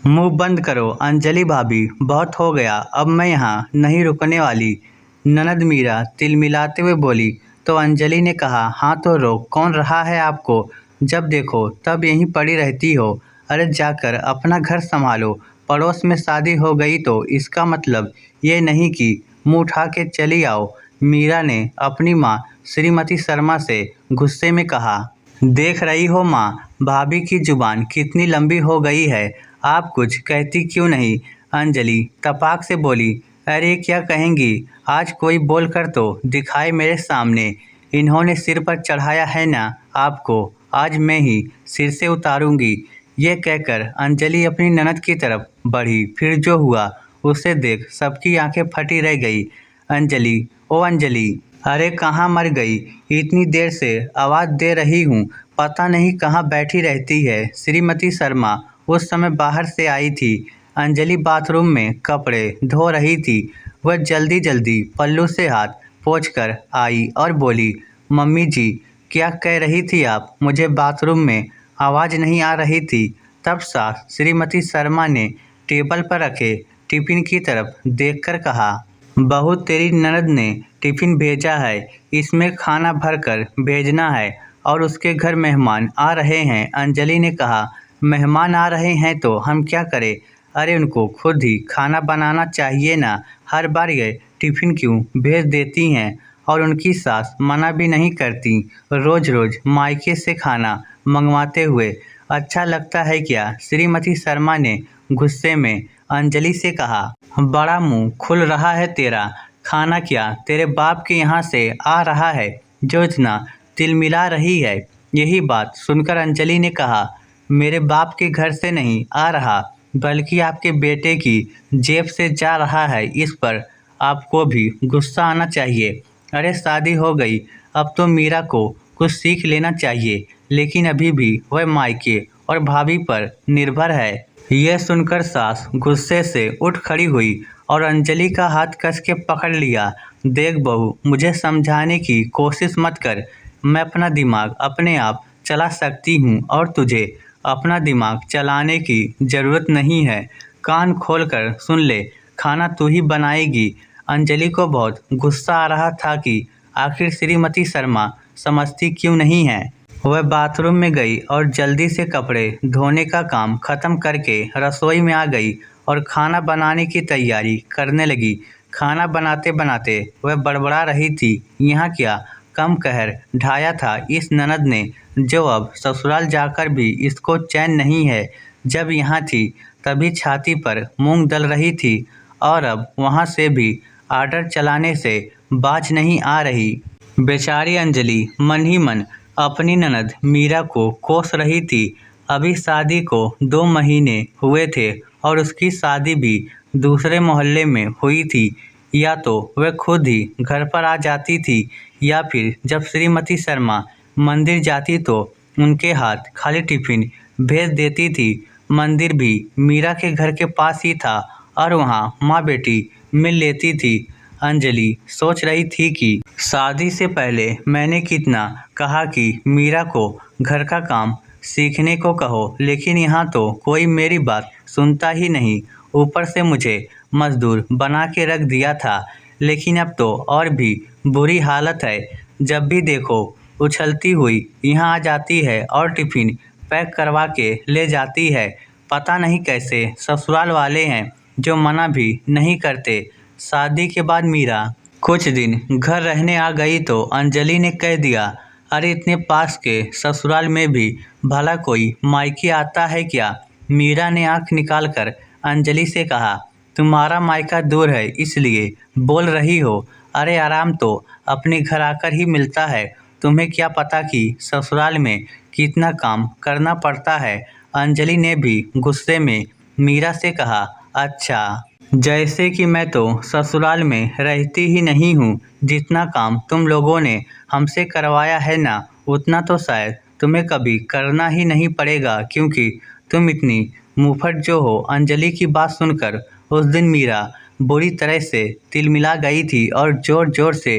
मुंह बंद करो अंजलि भाभी, बहुत हो गया, अब मैं यहाँ नहीं रुकने वाली। ननद मीरा तिलमिलाते हुए बोली। तो अंजलि ने कहा, हाँ तो रोक, कौन रहा है आपको? जब देखो तब यहीं पड़ी रहती हो। अरे जाकर अपना घर संभालो। पड़ोस में शादी हो गई तो इसका मतलब ये नहीं कि मुंह उठा के चली आओ। मीरा ने अपनी माँ श्रीमती शर्मा से गुस्से में कहा। देख रही हो माँ, भाभी की जुबान कितनी लंबी हो गई है, आप कुछ कहती क्यों नहीं? अंजलि तपाक से बोली। अरे क्या कहेंगी, आज कोई बोलकर तो दिखाए मेरे सामने। इन्होंने सिर पर चढ़ाया है ना आपको, आज मैं ही सिर से उतारूंगी। ये कहकर अंजलि अपनी ननद की तरफ बढ़ी, फिर जो हुआ उसे देख सबकी आंखें फटी रह गई। अंजलि, ओ अंजलि, अरे कहाँ मर गई? इतनी देर से आवाज़ दे रही हूँ, पता नहीं कहाँ बैठी रहती है। श्रीमती शर्मा उस समय बाहर से आई थी। अंजलि बाथरूम में कपड़े धो रही थी। वह जल्दी जल्दी पल्लू से हाथ पोंछकर आई और बोली, मम्मी जी, क्या कह रही थी आप? मुझे बाथरूम में आवाज़ नहीं आ रही थी। तब सास श्रीमती शर्मा ने टेबल पर रखे टिफ़िन की तरफ देखकर कहा, बहू तेरी ननद ने टिफ़िन भेजा है, इसमें खाना भरकर भेजना है और उसके घर मेहमान आ रहे हैं। अंजलि ने कहा, मेहमान आ रहे हैं तो हम क्या करें? अरे उनको खुद ही खाना बनाना चाहिए ना, हर बार ये टिफ़िन क्यों भेज देती हैं? और उनकी सास मना भी नहीं करती, रोज़ रोज़ मायके से खाना मंगवाते हुए। अच्छा लगता है क्या? श्रीमती शर्मा ने गुस्से में अंजलि से कहा। बड़ा मुंह खुल रहा है तेरा, खाना क्या तेरे बाप के यहाँ से आ रहा है जो इतना तिलमिला रही है? यही बात सुनकर अंजलि ने कहा, मेरे बाप के घर से नहीं आ रहा, बल्कि आपके बेटे की जेब से जा रहा है। इस पर आपको भी गुस्सा आना चाहिए। अरे शादी हो गई, अब तो मीरा को कुछ सीख लेना चाहिए, लेकिन अभी भी वह मायके और भाभी पर निर्भर है। यह सुनकर सास गुस्से से उठ खड़ी हुई और अंजलि का हाथ कस के पकड़ लिया। देख बहू, मुझे समझाने की कोशिश मत कर, मैं अपना दिमाग अपने आप चला सकती हूँ और तुझे अपना दिमाग चलाने की ज़रूरत नहीं है। कान खोलकर सुन ले, खाना तू ही बनाएगी। अंजलि को बहुत गुस्सा आ रहा था कि आखिर श्रीमती शर्मा समझती क्यों नहीं है। वह बाथरूम में गई और जल्दी से कपड़े धोने का काम खत्म करके रसोई में आ गई और खाना बनाने की तैयारी करने लगी। खाना बनाते बनाते वह बड़बड़ा रही थी, यहाँ क्या कम कहर ढाया था इस ननद ने, जो अब ससुराल जाकर भी इसको चैन नहीं है। जब यहाँ थी तभी छाती पर मूंग दल रही थी और अब वहाँ से भी आर्डर चलाने से बाज नहीं आ रही। बेचारी अंजलि मन ही मन अपनी ननद मीरा को कोस रही थी। अभी शादी को 2 महीने हुए थे और उसकी शादी भी दूसरे मोहल्ले में हुई थी। या तो वह खुद ही घर पर आ जाती थी या फिर जब श्रीमती शर्मा मंदिर जाती तो उनके हाथ खाली टिफ़िन भेज देती थी। मंदिर भी मीरा के घर के पास ही था और वहाँ माँ बेटी मिल लेती थी। अंजलि सोच रही थी कि शादी से पहले मैंने कितना कहा कि मीरा को घर का काम सीखने को कहो, लेकिन यहाँ तो कोई मेरी बात सुनता ही नहीं। ऊपर से मुझे मजदूर बना के रख दिया था, लेकिन अब तो और भी बुरी हालत है। जब भी देखो उछलती हुई यहाँ आ जाती है और टिफ़िन पैक करवा के ले जाती है। पता नहीं कैसे ससुराल वाले हैं जो मना भी नहीं करते। शादी के बाद मीरा कुछ दिन घर रहने आ गई तो अंजलि ने कह दिया, अरे इतने पास के ससुराल में भी भला कोई मायके आता है क्या? मीरा ने आंख निकालकर अंजलि से कहा, तुम्हारा मायका दूर है इसलिए बोल रही हो। अरे आराम तो अपने घर आकर ही मिलता है, तुम्हें क्या पता कि ससुराल में कितना काम करना पड़ता है? अंजलि ने भी गुस्से में मीरा से कहा, अच्छा, जैसे कि मैं तो ससुराल में रहती ही नहीं हूँ। जितना काम तुम लोगों ने हमसे करवाया है ना, उतना तो शायद तुम्हें कभी करना ही नहीं पड़ेगा, क्योंकि तुम इतनी मुंहफट जो हो। अंजलि की बात सुनकर उस दिन मीरा बुरी तरह से तिलमिला गई थी और ज़ोर ज़ोर से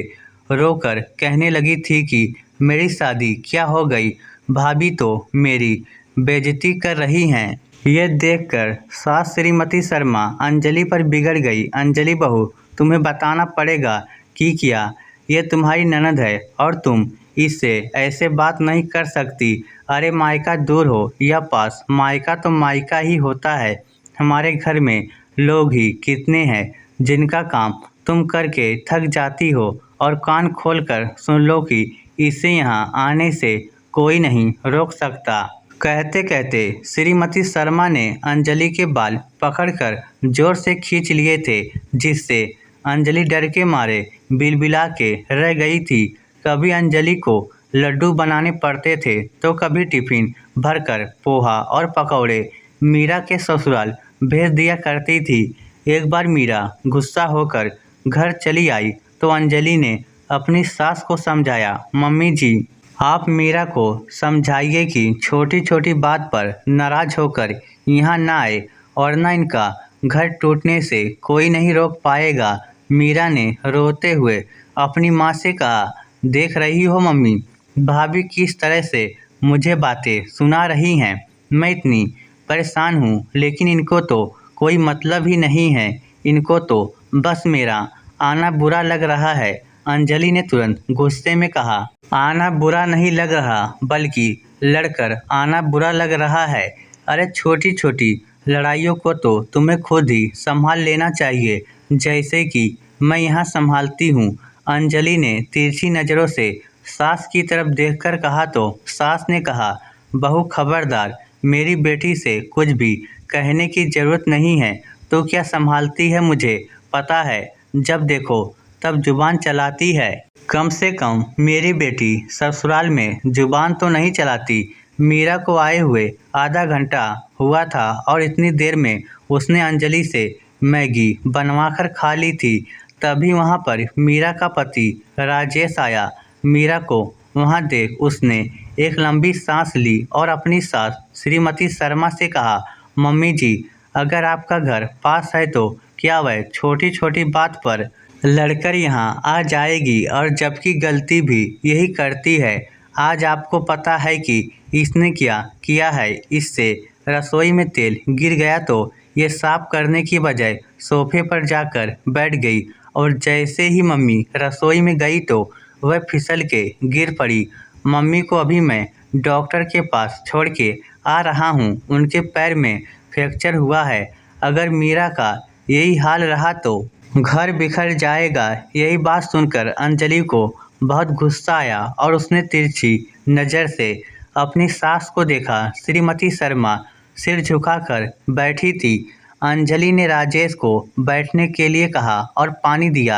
रोकर कहने लगी थी कि मेरी शादी क्या हो गई, भाभी तो मेरी बेइज्जती कर रही हैं। ये देखकर सास श्रीमती शर्मा अंजलि पर बिगड़ गई। अंजलि बहू, तुम्हें बताना पड़ेगा कि क्या ये तुम्हारी ननद है और तुम इससे ऐसे बात नहीं कर सकती। अरे मायका दूर हो या पास, मायका तो मायका ही होता है। हमारे घर में लोग ही कितने हैं जिनका काम तुम करके थक जाती हो और कान खोलकर सुन लो कि इसे यहाँ आने से कोई नहीं रोक सकता। कहते कहते श्रीमती शर्मा ने अंजलि के बाल पकड़कर जोर से खींच लिए थे, जिससे अंजलि डर के मारे बिलबिला के रह गई थी। कभी अंजलि को लड्डू बनाने पड़ते थे तो कभी टिफिन भरकर पोहा और पकौड़े मीरा के ससुराल भेज दिया करती थी। एक बार मीरा गुस्सा होकर घर चली आई तो अंजलि ने अपनी सास को समझाया, मम्मी जी, आप मीरा को समझाइए कि छोटी छोटी बात पर नाराज होकर यहाँ ना आए, और ना इनका घर टूटने से कोई नहीं रोक पाएगा। मीरा ने रोते हुए अपनी माँ से कहा, देख रही हो मम्मी, भाभी किस तरह से मुझे बातें सुना रही हैं। मैं इतनी परेशान हूँ, लेकिन इनको तो कोई मतलब ही नहीं है। इनको तो बस मेरा आना बुरा लग रहा है। अंजलि ने तुरंत गुस्से में कहा, आना बुरा नहीं लग रहा, बल्कि लड़कर आना बुरा लग रहा है। अरे छोटी छोटी लड़ाइयों को तो तुम्हें खुद ही संभाल लेना चाहिए, जैसे कि मैं यहाँ संभालती हूँ। अंजलि ने तिरछी नज़रों से सास की तरफ देखकर कहा तो सास ने कहा, बहू खबरदार, मेरी बेटी से कुछ भी कहने की ज़रूरत नहीं है। तो क्या संभालती है मुझे पता है, जब देखो तब जुबान चलाती है। कम से कम मेरी बेटी ससुराल में जुबान तो नहीं चलाती। मीरा को आए हुए आधा घंटा हुआ था और इतनी देर में उसने अंजलि से मैगी बनवाकर खा ली थी। तभी वहाँ पर मीरा का पति राजेश आया। मीरा को वहाँ देख उसने एक लंबी सांस ली और अपनी सास श्रीमती शर्मा से कहा, मम्मी जी, अगर आपका घर पास है तो क्या वह छोटी छोटी बात पर लड़कर यहाँ आ जाएगी, और जबकि गलती भी यही करती है। आज आपको पता है कि इसने क्या किया है। इससे रसोई में तेल गिर गया तो ये साफ करने की बजाय सोफे पर जाकर बैठ गई, और जैसे ही मम्मी रसोई में गई तो वह फिसल के गिर पड़ी। मम्मी को अभी मैं डॉक्टर के पास छोड़ के आ रहा हूँ, उनके पैर में फ्रैक्चर हुआ है। अगर मीरा का यही हाल रहा तो घर बिखर जाएगा। यही बात सुनकर अंजलि को बहुत गुस्सा आया और उसने तिरछी नज़र से अपनी सास को देखा। श्रीमती शर्मा सिर झुकाकर बैठी थी। अंजलि ने राजेश को बैठने के लिए कहा और पानी दिया।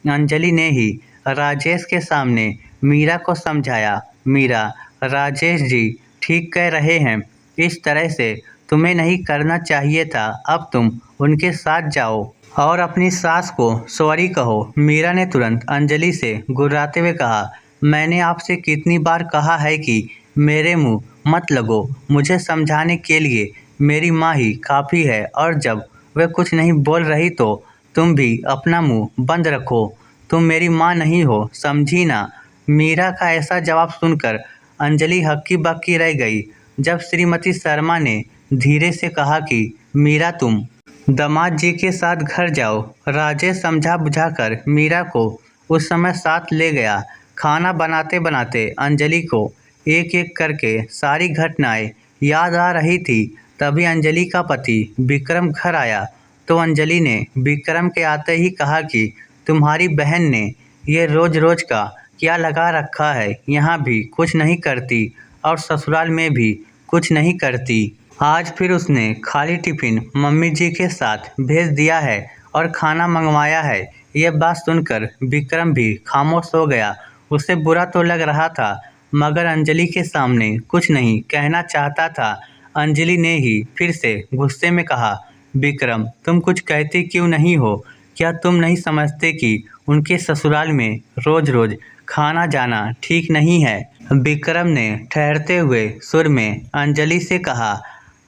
अंजलि ने ही राजेश के सामने मीरा को समझाया, मीरा, राजेश जी ठीक कह रहे हैं, इस तरह से तुम्हें नहीं करना चाहिए था। अब तुम उनके साथ जाओ और अपनी सास को सॉरी कहो। मीरा ने तुरंत अंजलि से गुर्राते हुए कहा, मैंने आपसे कितनी बार कहा है कि मेरे मुंह मत लगो। मुझे समझाने के लिए मेरी माँ ही काफ़ी है, और जब वह कुछ नहीं बोल रही तो तुम भी अपना मुंह बंद रखो। तुम मेरी माँ नहीं हो, समझी ना। मीरा का ऐसा जवाब सुनकर अंजलि हक्की बक्की रह गई। जब श्रीमती शर्मा ने धीरे से कहा कि मीरा, तुम दामाद जी के साथ घर जाओ। राजेश समझा बुझाकर मीरा को उस समय साथ ले गया। खाना बनाते बनाते अंजलि को एक एक करके सारी घटनाएं याद आ रही थी। तभी अंजलि का पति विक्रम घर आया तो अंजलि ने विक्रम के आते ही कहा कि तुम्हारी बहन ने ये रोज रोज का क्या लगा रखा है, यहाँ भी कुछ नहीं करती और ससुराल में भी कुछ नहीं करती। आज फिर उसने खाली टिफिन मम्मी जी के साथ भेज दिया है और खाना मंगवाया है। यह बात सुनकर विक्रम भी खामोश हो गया। उसे बुरा तो लग रहा था, मगर अंजलि के सामने कुछ नहीं कहना चाहता था। अंजलि ने ही फिर से गुस्से में कहा, विक्रम, तुम कुछ कहते क्यों नहीं हो? क्या तुम नहीं समझते कि उनके ससुराल में रोज रोज खाना जाना ठीक नहीं है? विक्रम ने ठहरते हुए सुर में अंजलि से कहा,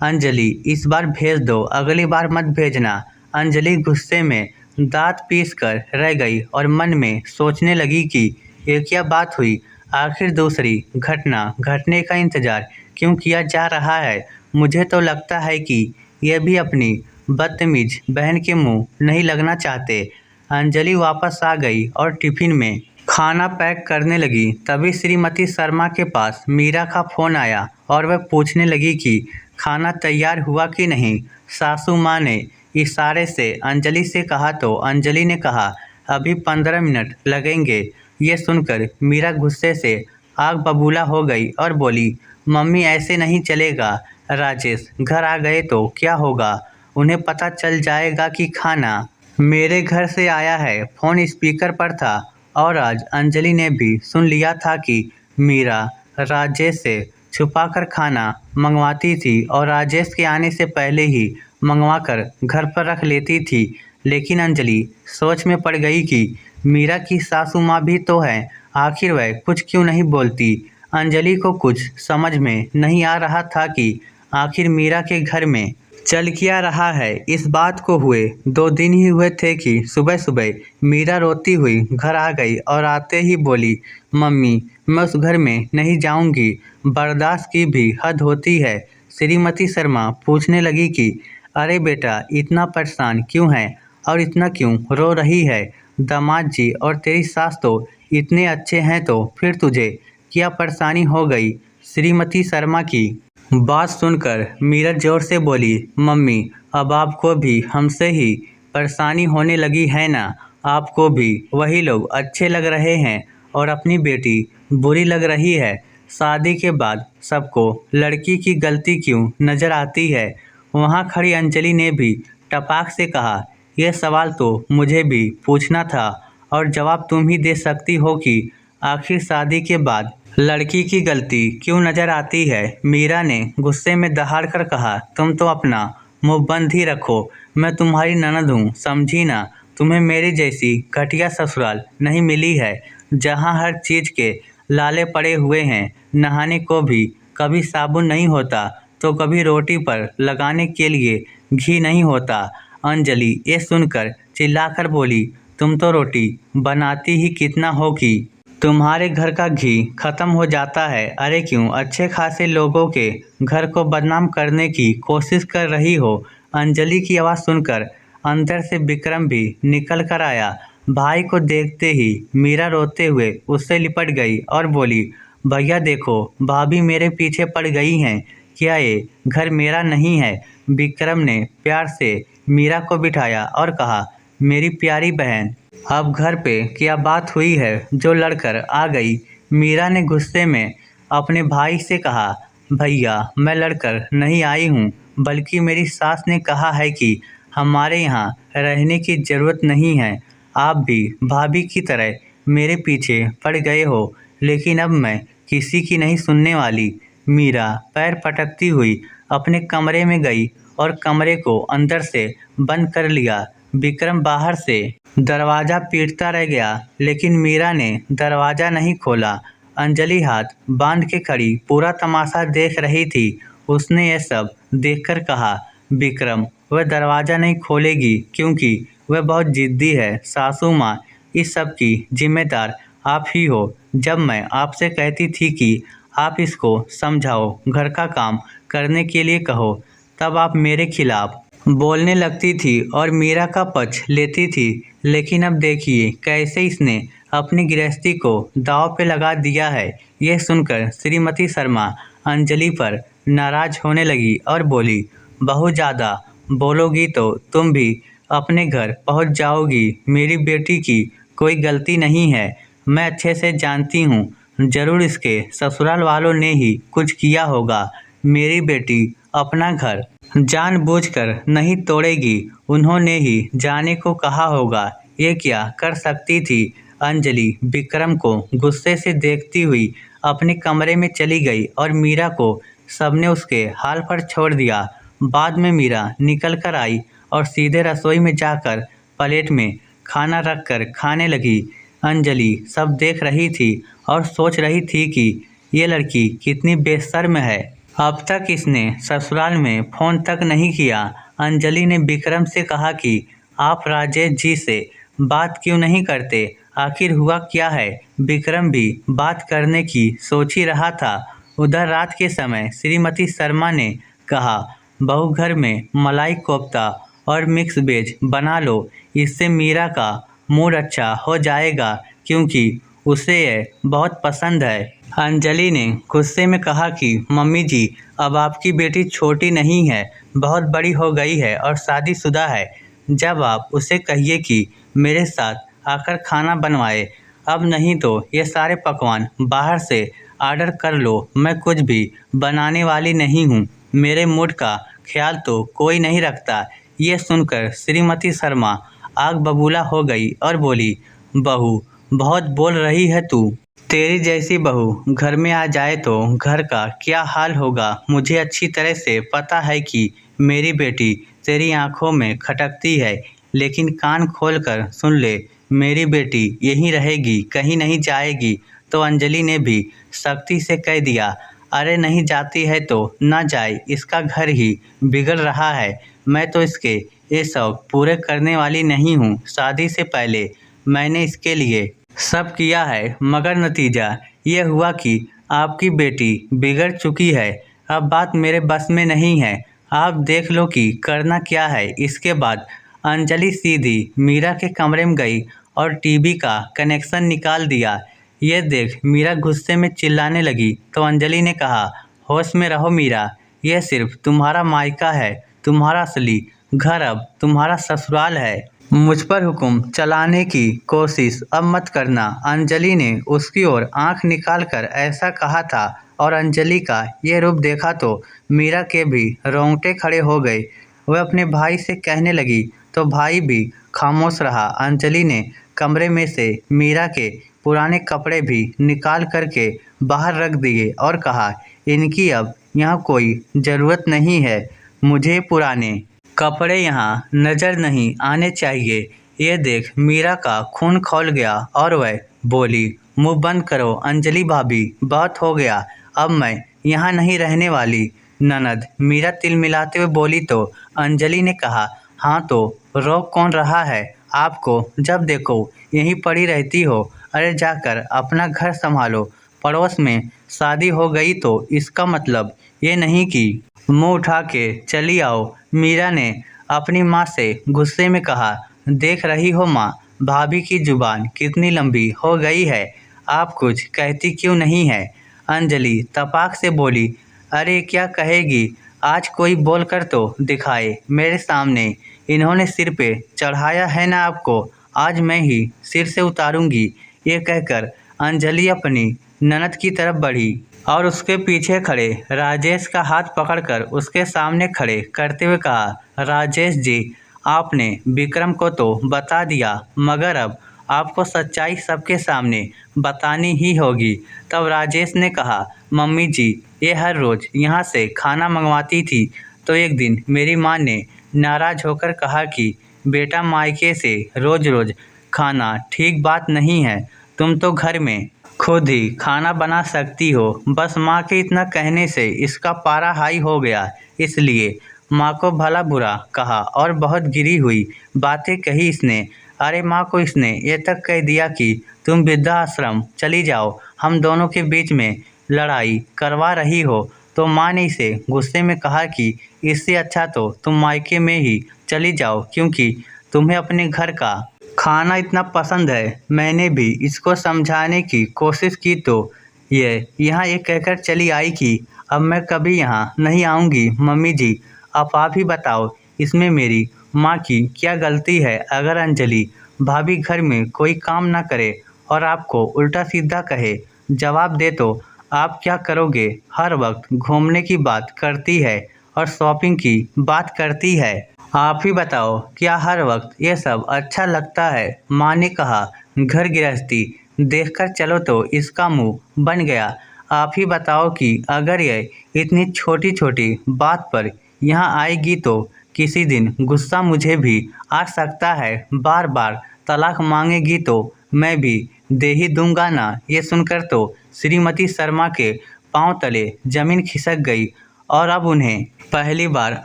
अंजलि, इस बार भेज दो, अगली बार मत भेजना। अंजलि गुस्से में दांत पीस कर रह गई और मन में सोचने लगी कि ये क्या बात हुई। आखिर दूसरी घटना घटने का इंतजार क्यों किया जा रहा है। मुझे तो लगता है कि ये भी अपनी बदतमीज बहन के मुंह नहीं लगना चाहते। अंजलि वापस आ गई और टिफिन में खाना पैक करने लगी। तभी श्रीमती शर्मा के पास मीरा का फ़ोन आया और वह पूछने लगी कि खाना तैयार हुआ कि नहीं। सासू माँ ने इशारे से अंजलि से कहा तो अंजलि ने कहा, अभी 15 मिनट लगेंगे। ये सुनकर मीरा गुस्से से आग बबूला हो गई और बोली, मम्मी ऐसे नहीं चलेगा। राजेश घर आ गए तो क्या होगा? उन्हें पता चल जाएगा कि खाना मेरे घर से आया है। फ़ोन स्पीकर पर था और आज अंजलि ने भी सुन लिया था कि मीरा राजेश से छुपाकर खाना मंगवाती थी और राजेश के आने से पहले ही मंगवाकर घर पर रख लेती थी। लेकिन अंजलि सोच में पड़ गई कि मीरा की सासू माँ भी तो है, आखिर वह कुछ क्यों नहीं बोलती। अंजलि को कुछ समझ में नहीं आ रहा था कि आखिर मीरा के घर में चल क्या रहा है। इस बात को हुए 2 दिन ही हुए थे कि सुबह सुबह मीरा रोती हुई घर आ गई और आते ही बोली, मम्मी मैं उस घर में नहीं जाऊंगी, बर्दाश्त की भी हद होती है। श्रीमती शर्मा पूछने लगी कि अरे बेटा इतना परेशान क्यों है और इतना क्यों रो रही है? दामाद जी और तेरी सास तो इतने अच्छे हैं, तो फिर तुझे क्या परेशानी हो गई? श्रीमती शर्मा की बात सुनकर मीरा जोर से बोली, मम्मी अब आपको भी हमसे ही परेशानी होने लगी है ना? आपको भी वही लोग अच्छे लग रहे हैं और अपनी बेटी बुरी लग रही है। शादी के बाद सबको लड़की की गलती क्यों नज़र आती है? वहाँ खड़ी अंजलि ने भी टपाक से कहा, यह सवाल तो मुझे भी पूछना था और जवाब तुम ही दे सकती हो कि आखिर शादी के बाद लड़की की गलती क्यों नजर आती है। मीरा ने गुस्से में दहाड़ कर कहा, तुम तो अपना मुंह बंद ही रखो। मैं तुम्हारी ननद हूँ, समझी ना? तुम्हें मेरी जैसी घटिया ससुराल नहीं मिली है, जहाँ हर चीज़ के लाले पड़े हुए हैं। नहाने को भी कभी साबुन नहीं होता तो कभी रोटी पर लगाने के लिए घी नहीं होता। अंजलि ये सुनकर चिल्लाकर बोली, तुम तो रोटी बनाती ही कितना हो कि तुम्हारे घर का घी खत्म हो जाता है। अरे क्यों अच्छे खासे लोगों के घर को बदनाम करने की कोशिश कर रही हो? अंजलि की आवाज़ सुनकर अंदर से विक्रम भी निकल कर आया। भाई को देखते ही मीरा रोते हुए उससे लिपट गई और बोली, भैया देखो भाभी मेरे पीछे पड़ गई हैं, क्या ये घर मेरा नहीं है? विक्रम ने प्यार से मीरा को बिठाया और कहा, मेरी प्यारी बहन अब घर पे क्या बात हुई है जो लड़कर आ गई? मीरा ने गुस्से में अपने भाई से कहा, भैया मैं लड़कर नहीं आई हूँ, बल्कि मेरी सास ने कहा है कि हमारे यहाँ रहने की ज़रूरत नहीं है। आप भी भाभी की तरह मेरे पीछे पड़ गए हो, लेकिन अब मैं किसी की नहीं सुनने वाली। मीरा पैर पटकती हुई अपने कमरे में गई और कमरे को अंदर से बंद कर लिया। विक्रम बाहर से दरवाज़ा पीटता रह गया, लेकिन मीरा ने दरवाज़ा नहीं खोला। अंजलि हाथ बांध के खड़ी पूरा तमाशा देख रही थी। उसने यह सब देखकर कहा, विक्रम वह दरवाज़ा नहीं खोलेगी क्योंकि वह बहुत ज़िद्दी है। सासू माँ इस सब की जिम्मेदार आप ही हो। जब मैं आपसे कहती थी कि आप इसको समझाओ, घर का काम करने के लिए कहो, तब आप मेरे खिलाफ बोलने लगती थी और मीरा का पक्ष लेती थी। लेकिन अब देखिए कैसे इसने अपनी गृहस्थी को दांव पे लगा दिया है। यह सुनकर श्रीमती शर्मा अंजलि पर नाराज होने लगी और बोली, बहुत ज़्यादा बोलोगी तो तुम भी अपने घर पहुंच जाओगी। मेरी बेटी की कोई गलती नहीं है, मैं अच्छे से जानती हूँ। ज़रूर इसके ससुराल वालों ने ही कुछ किया होगा। मेरी बेटी अपना घर जानबूझकर नहीं तोड़ेगी, उन्होंने ही जाने को कहा होगा। ये क्या कर सकती थी? अंजलि विक्रम को गुस्से से देखती हुई अपने कमरे में चली गई और मीरा को सबने उसके हाल पर छोड़ दिया। बाद में मीरा निकल कर आई और सीधे रसोई में जाकर प्लेट में खाना रखकर खाने लगी। अंजलि सब देख रही थी और सोच रही थी कि ये लड़की कितनी बेशर्म है, अब तक इसने ससुराल में फ़ोन तक नहीं किया। अंजलि ने विक्रम से कहा कि आप राजेश जी से बात क्यों नहीं करते, आखिर हुआ क्या है? विक्रम भी बात करने की सोच ही रहा था। उधर रात के समय श्रीमती शर्मा ने कहा, बहू घर में मलाई कोफ्ता और मिक्स वेज बना लो, इससे मीरा का मूड अच्छा हो जाएगा क्योंकि उसे यह बहुत पसंद है। अंजलि ने गुस्से में कहा कि मम्मी जी, अब आपकी बेटी छोटी नहीं है, बहुत बड़ी हो गई है और शादीशुदा है। जब आप उसे कहिए कि मेरे साथ आकर खाना बनवाए, अब नहीं तो ये सारे पकवान बाहर से ऑर्डर कर लो, मैं कुछ भी बनाने वाली नहीं हूँ, मेरे मूड का ख्याल तो कोई नहीं रखता। ये सुनकर श्रीमती शर्मा आग बबूला हो गई और बोली, बहू बहुत बोल रही है तू। तेरी जैसी बहू घर में आ जाए तो घर का क्या हाल होगा, मुझे अच्छी तरह से पता है कि मेरी बेटी तेरी आंखों में खटकती है, लेकिन कान खोल कर सुन ले, मेरी बेटी यहीं रहेगी, कहीं नहीं जाएगी। तो अंजलि ने भी सख्ती से कह दिया, अरे नहीं जाती है तो ना जाए, इसका घर ही बिगड़ रहा है, मैं तो इसके ये शौक पूरे करने वाली नहीं हूँ। शादी से पहले मैंने इसके लिए सब किया है, मगर नतीजा ये हुआ कि आपकी बेटी बिगड़ चुकी है। अब बात मेरे बस में नहीं है, आप देख लो कि करना क्या है। इसके बाद अंजलि सीधी मीरा के कमरे में गई और टीवी का कनेक्शन निकाल दिया। ये देख मीरा गुस्से में चिल्लाने लगी तो अंजलि ने कहा, होश में रहो मीरा, यह सिर्फ तुम्हारा मायका है, तुम्हारा असली घर अब तुम्हारा ससुराल है। मुझ पर हुक्म चलाने की कोशिश अब मत करना। अंजलि ने उसकी ओर आंख निकालकर ऐसा कहा था और अंजलि का ये रूप देखा तो मीरा के भी रोंगटे खड़े हो गए। वह अपने भाई से कहने लगी तो भाई भी खामोश रहा। अंजलि ने कमरे में से मीरा के पुराने कपड़े भी निकाल करके बाहर रख दिए और कहा, इनकी अब यहाँ कोई ज़रूरत नहीं है, मुझे पुराने कपड़े यहाँ नजर नहीं आने चाहिए। ये देख मीरा का खून खौल गया और वह बोली, मुंह बंद करो अंजलि भाभी, बहुत हो गया, अब मैं यहाँ नहीं रहने वाली। ननद मीरा तिलमिलाते हुए बोली तो अंजलि ने कहा, हाँ तो रोक कौन रहा है आपको, जब देखो यहीं पड़ी रहती हो, अरे जाकर अपना घर संभालो। पड़ोस में शादी हो गई तो इसका मतलब ये नहीं कि मुंह उठा के चली आओ। मीरा ने अपनी माँ से गुस्से में कहा, देख रही हो माँ, भाभी की जुबान कितनी लंबी हो गई है, आप कुछ कहती क्यों नहीं है। अंजलि तपाक से बोली, अरे क्या कहेगी, आज कोई बोल कर तो दिखाए मेरे सामने, इन्होंने सिर पे चढ़ाया है ना आपको, आज मैं ही सिर से उतारूंगी। ये कहकर अंजलि अपनी ननद की तरफ बढ़ी और उसके पीछे खड़े राजेश का हाथ पकड़कर उसके सामने खड़े करते हुए कहा, राजेश जी, आपने विक्रम को तो बता दिया, मगर अब आपको सच्चाई सबके सामने बतानी ही होगी। तब राजेश ने कहा, मम्मी जी, ये हर रोज़ यहाँ से खाना मंगवाती थी, तो एक दिन मेरी माँ ने नाराज़ होकर कहा कि बेटा, मायके से रोज़ रोज़ खाना ठीक बात नहीं है, तुम तो घर में खुद ही खाना बना सकती हो। बस माँ के इतना कहने से इसका पारा हाई हो गया, इसलिए माँ को भला बुरा कहा और बहुत गिरी हुई बातें कही इसने। अरे माँ को इसने ये तक कह दिया कि तुम वृद्धाश्रम चली जाओ, हम दोनों के बीच में लड़ाई करवा रही हो। तो माँ ने इसे गुस्से में कहा कि इससे अच्छा तो तुम मायके में ही चली जाओ, क्योंकि तुम्हें अपने घर का खाना इतना पसंद है। मैंने भी इसको समझाने की कोशिश की तो ये यहाँ ये कहकर चली आई कि अब मैं कभी यहाँ नहीं आऊँगी। मम्मी जी, अब आप ही बताओ, इसमें मेरी माँ की क्या गलती है। अगर अंजलि भाभी घर में कोई काम ना करे और आपको उल्टा सीधा कहे, जवाब दे तो आप क्या करोगे। हर वक्त घूमने की बात करती है और शॉपिंग की बात करती है, आप ही बताओ क्या हर वक्त ये सब अच्छा लगता है। माँ ने कहा, घर गृहस्थी देखकर चलो तो इसका मुंह बन गया। आप ही बताओ कि अगर ये इतनी छोटी छोटी बात पर यहाँ आएगी तो किसी दिन गुस्सा मुझे भी आ सकता है। बार बार तलाक मांगेगी तो मैं भी दे ही दूंगा ना। ये सुनकर तो श्रीमती शर्मा के पांव तले जमीन खिसक गई और अब उन्हें पहली बार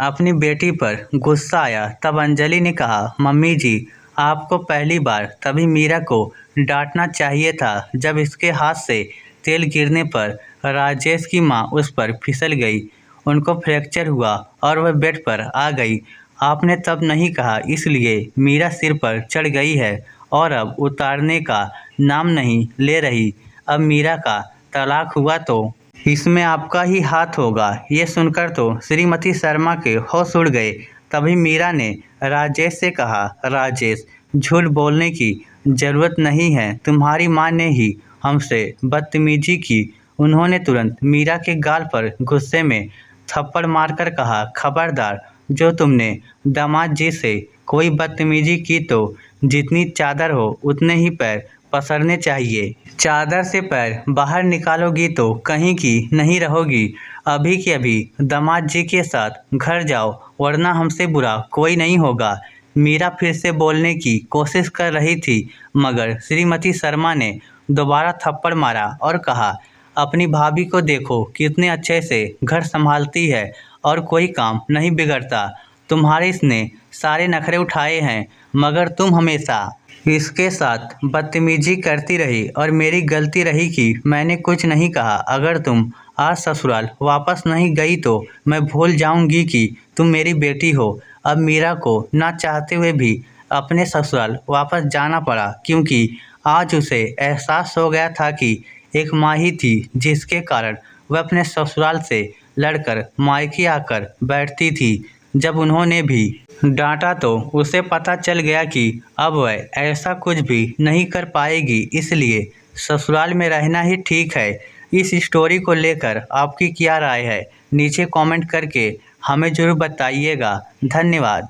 अपनी बेटी पर गुस्सा आया। तब अंजलि ने कहा, मम्मी जी, आपको पहली बार तभी मीरा को डांटना चाहिए था जब इसके हाथ से तेल गिरने पर राजेश की माँ उस पर फिसल गई। उनको फ्रैक्चर हुआ और वह बेड पर आ गई। आपने तब नहीं कहा, इसलिए मीरा सिर पर चढ़ गई है और अब उतारने का नाम नहीं ले रही। अब मीरा का तलाक हुआ तो इसमें आपका ही हाथ होगा। ये सुनकर तो श्रीमती शर्मा के होश उड़ गए। तभी मीरा ने राजेश से कहा, राजेश, झूठ बोलने की ज़रूरत नहीं है, तुम्हारी माँ ने ही हमसे बदतमीजी की। उन्होंने तुरंत मीरा के गाल पर गुस्से में थप्पड़ मारकर कहा, खबरदार, जो तुमने दामाद जी से कोई बदतमीजी की तो जितनी चादर हो उतने ही पैर पसरने चाहिए। चादर से पैर बाहर निकालोगी तो कहीं की नहीं रहोगी। अभी के अभी दामाद जी के साथ घर जाओ, वरना हमसे बुरा कोई नहीं होगा। मीरा फिर से बोलने की कोशिश कर रही थी, मगर श्रीमती शर्मा ने दोबारा थप्पड़ मारा और कहा, अपनी भाभी को देखो, कितने अच्छे से घर संभालती है और कोई काम नहीं बिगड़ता। तुम्हारे इसने सारे नखरे उठाए हैं, मगर तुम हमेशा इसके साथ बदतमीजी करती रही और मेरी गलती रही कि मैंने कुछ नहीं कहा। अगर तुम आज ससुराल वापस नहीं गई तो मैं भूल जाऊंगी कि तुम मेरी बेटी हो। अब मीरा को ना चाहते हुए भी अपने ससुराल वापस जाना पड़ा, क्योंकि आज उसे एहसास हो गया था कि एक माँ ही थी जिसके कारण वह अपने ससुराल से लड़कर मायके आकर बैठती थी। जब उन्होंने भी डांटा तो उसे पता चल गया कि अब वह ऐसा कुछ भी नहीं कर पाएगी, इसलिए ससुराल में रहना ही ठीक है। इस स्टोरी को लेकर आपकी क्या राय है, नीचे कमेंट करके हमें ज़रूर बताइएगा। धन्यवाद।